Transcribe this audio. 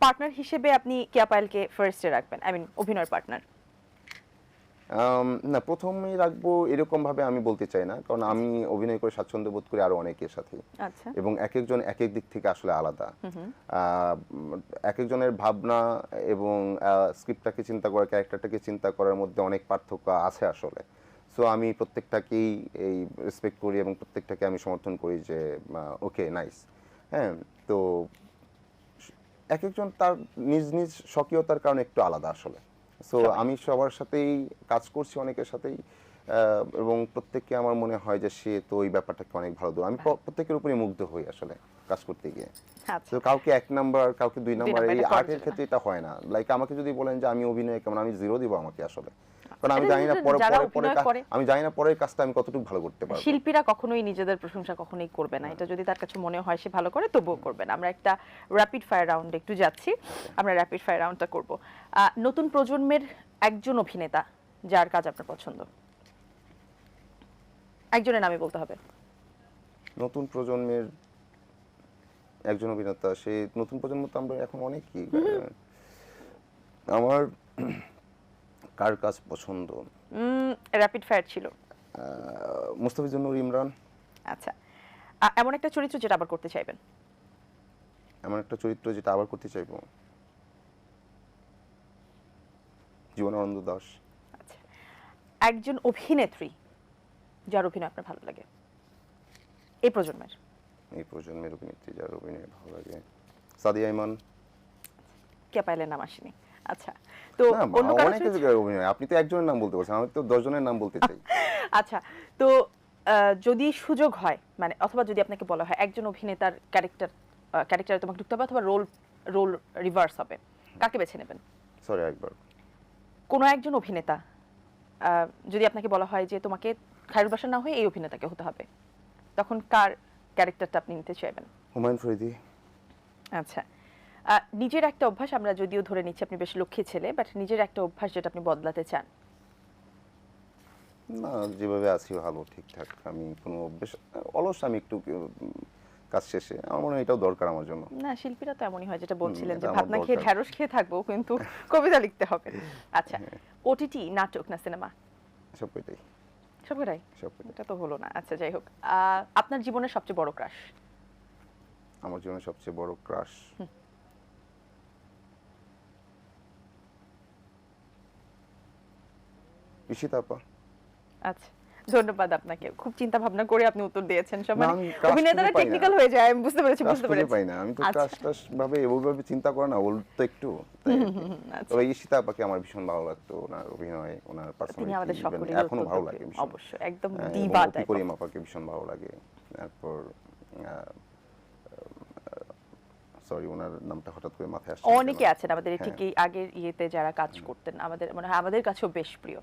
Partner হিসেবে আপনি কেয়া পায়েলকে ফার্স্টে রাখবেন, আই মিন অভিনয় পার্টনার? না, প্রথমেই রাখবো এরকম ভাবে আমি বলতে চাই না, কারণ আমি অভিনয় করে স্বাচ্ছন্দ্য বোধ করি আরো অনেকের সাথে, আচ্ছা। এবং এক একজন এক এক দিক থেকে আসলে আলাদা। এক একজনের ভাবনা এবং স্ক্রিপ্টটাকে চিন্তা করা, ক্যারেক্টারটাকে চিন্তা করার মধ্যে অনেক পার্থক্য আছে আসলে। সো আমি প্রত্যেকটাকেই এই রেসপেক্ট করি এবং প্রত্যেকটাকে আমি সমর্থন করি যে ওকে নাইস। হ্যাঁ, তো এক একজন তার নিজ নিজ স্বকীয়তার কারণে একটু আলাদা আসলে। সো সবাই। আমি সবার সাথেই কাজ করছি, অনেকের সাথেই, এবং প্রত্যেককে আমার মনে হয় যে সে তো ওই ব্যাপারটাকে অনেক ভালো দূর। আমি প্রত্যেকের উপরে মুগ্ধ হই আসলে কাজ করতে গিয়ে। আচ্ছা। তো কাউকে 1 নাম্বার, কাউকে 2 নাম্বার, নাম্বার এই এটা করা আর্টের যাবে ক্ষেত্রে না। এটা হয় না। লাইক আমাকে যদি বলেন যে আমি অভিনয়ে কেমন, আমি 0 দিব আমাকে আসলে। কারণ আমি এটা জানি না যারা অভিনয় করে, আমি জানি না পরের কাজটা আমি কতটুকু ভালো করতে পারবো। শিল্পীরা কখনোই নিজেদের প্রশংসা কখনোই করবে না। এটা যদি তার কাছে মনে হয় সে ভালো করে তবুও করবে না। আমরা একটা র্যাপিড ফায়ার রাউন্ডে একটু যাচ্ছি। আমরা র্যাপিড ফায়ার রাউন্ডটা করব। নতুন প্রজন্মের একজন অভিনেতা যার কাজ আপনার পছন্দ, একজনের নামই বলতে হবে। নতুন প্রজন্মের একজন অভিনেতা, সে নতুন প্রজন্ম তো আমরা এখন অনেকই। আমার কার কাজ পছন্দ? র্যাপিড ফায়ার ছিল। মুস্তাফিজুর নূর ইমরান। আচ্ছা। এমন একটা চরিত্র যেটা আবার করতে চাইবেন? এমন একটা চরিত্র যেটা আবার করতে চাইবো, জীবনানন্দ দাশ। আচ্ছা। একজন অভিনেত্রী যার অভিনয় আপনার ভালো লাগে এই প্রজন্মের? এই প্রজন্মের অভিনেত্রী যার অভিনয় ভালো লাগে, সাদিয়া ইমান। কে পাইলের নাম আসেনি। আচ্ছা। তো না, অন্য কারো অনেকের চরিত্র? অভিনয়, আপনি তো একজনের নাম বলতে পারছেন, আমি তো 10 জনের নাম বলতে চাই। আচ্ছা। তো যদি সুযোগ হয়, মানে অথবা যদি আপনাকে বলা হয় একজন অভিনেতার ক্যারেক্টারে তোমাকে ঢুকতে হবে অথবা রোল রোল রিভার্স হবে, কাকে বেছে নেবেন? সরি, একবার। কোনো একজন অভিনেতা যদি আপনাকে বলা হয় যে তোমাকে খায়রুল বাশার না হয়ে এই অভিনেতাকে হতে হবে, তখন কার ক্যারেক্টারটা আপনি নিতে চাইবেন? হুমায়ুন ফরিদি। আচ্ছা। নিজের একটা অভ্যাস, আমরা যদিও ধরে নিচ্ছি আপনি বেশ লক্ষ্মী ছেলে, বাট নিজের একটা অভ্যাস যেটা আপনি বদলাতে চান? না, যেভাবে আছি ভালো, ঠিকঠাক। আমি কোনো বেশ অলস, আমি একটু কাজ শেষে আমার মনে হয় এটাও দরকার আমার জন্য। না, শিল্পীরা তো এমনই হয়, যেটা বলছিলেন যে এটা ভাত আমার না খেয়ে দরকার। ঢ্যাঁড়স খেয়ে থাকবো কিন্তু কবিতা লিখতে হবে। আচ্ছা। ওটিটি, নাটক না সিনেমা? সব কইটাই, সবকটাই? সব কইটাই। এটা তো হলো না। আচ্ছা, যাই হোক। আপনার জীবনের সবচেয়ে বড় ক্রাশ? আমার জীবনের সবচেয়ে বড় ক্রাশ, ঈশিতা আপা। আচ্ছা। ধন্যবাদ আপনাকে। খুব চিন্তা ভাবনা করে আপনি উত্তর দিয়েছেন। সব না, মানে আমি ক্রাশ অভিনেতারা খুঁজে পাই না। টেকনিক্যাল হয়ে যায়, আমি বুঝতে পেরেছি, ক্রাশ বুঝতে খুঁজে পেরেছি। পাই না। আমি তো আচ্ছা। ক্রাশ টাশ ভাবে ওইভাবে চিন্তা করে না, ওর তো একটু তাই আর কি। আচ্ছা। তবে ঈশিতা আপাকে আমার ভীষণ ভালো লাগতো, ওনার অভিনয়, ওনার তিনি আমাদের পার্সোনালিটি, সকলেরই এখনো অত্যন্ত ভালো প্রিয়। লাগে ভীষণ। অবশ্যই, একদম এবং দিবা অপি টাইপ। করিম আপাকে ভীষণ ভালো লাগে। তারপর সরি, ওনার নামটা হঠাৎ করে মাথায় আসছে না কেন। অনেকে আছেন আমাদের হ্যাঁ। ঠিক এই আগের ইয়েতে যারা কাজ করতেন, আমাদের মনে হয় আমাদের কাছেও বেশ প্রিয়।